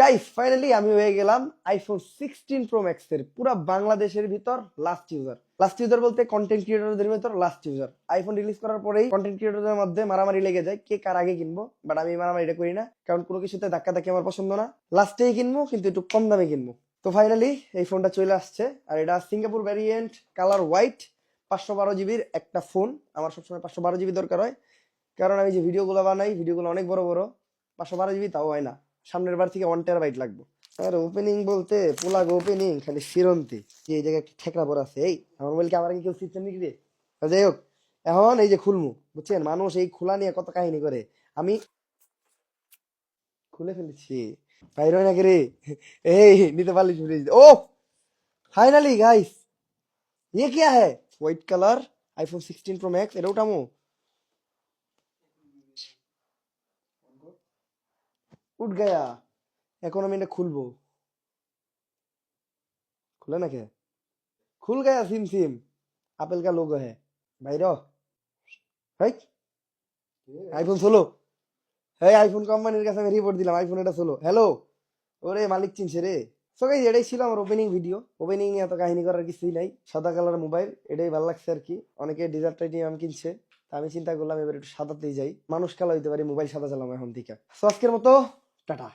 Guys finally আমি হয়ে গেলাম আইফোন 16 প্রো ম্যাক্স এর পুরো বাংলাদেশের ভিতর লাস্ট ইউজার বলতে কন্টেন্ট ক্রিয়েটরদের ভিতর লাস্ট ইউজার। আইফোন রিলিজ করার পরেই কন্টেন্ট ক্রিয়েটরদের মধ্যে মারামারি লেগে যায় কে কার আগে কিনবো, বাট আমি মারামারিটা করি না, কারণ কোনো কিছুতে ধাক্কা ধাক্কি আমার পছন্দ না। লাস্টেই কিনবো, কিন্তু একটু কম দামে কিনবো। তো ফাইনালি এই ফোনটা চলে আসছে, আর এটা সিঙ্গাপুর ভ্যারিয়েন্ট, কালার হোয়াইট, 512 জিবির একটা ফোন। আমার সবসময় 512 জিবি দরকার হয়, কারণ আমি যে ভিডিওগুলো বানাই ভিডিওগুলো অনেক বড় বড়। 512 জিবি তাও হয় না, সামনের বার থেকে 1 টেরাবাইট লাগবে। আর ওপেনিং বলতে পোলাগ ওপেনিং খালি ফিরন্তি, যে এই জায়গায় একটা ঠেকরা পড়া আছে। এই আমার মোবাইল কি আমার আগে কেউ সিস্টেম নিয়ে রে? যাই হোক, এখন এই যে খুলমু, বুঝছেন মানুষ এই খোলা নিয়ে কত কাহিনী করে, আমি খুলে ফেলেছি। বাইরে হয় নাকি রে? এই নিতে পারলি শুনে। ও ফাইনালি গাইস, ये क्या है? White colour iPhone 16 pro max, এটা উঠামো? উঠ গয়া। এখন আমি এটা খুলবো, খুলে নাকি? खुल गया सिम सिम, एप्पल का लोगो है। বাইর হাই, আইফোন 16। এই আইফোন কোম্পানির কাছে আমি রিপোর্ট দিলাম, আইফোন এটা 16। হ্যালো, ওরে মালিক চিনছে রে। সো গাইস, এটাই ছিল আমার ওপেনিং ভিডিও। ওপেনিং নিয়ে এত কাহিনী করার কিছুই নাই, সাদা কালার মোবাইল, এটাই ভালো লাগছে আর কি। অনেকে ডিজার্ট টাইটেনিয়াম কিনছে, তা আমি চিন্তা করলাম এবার একটু সাদাতেই যাই, মানুষ কালো হইতে পারি, মোবাইল সাদা চালাম এখন থেকে। সো আজকের মতো টাটা।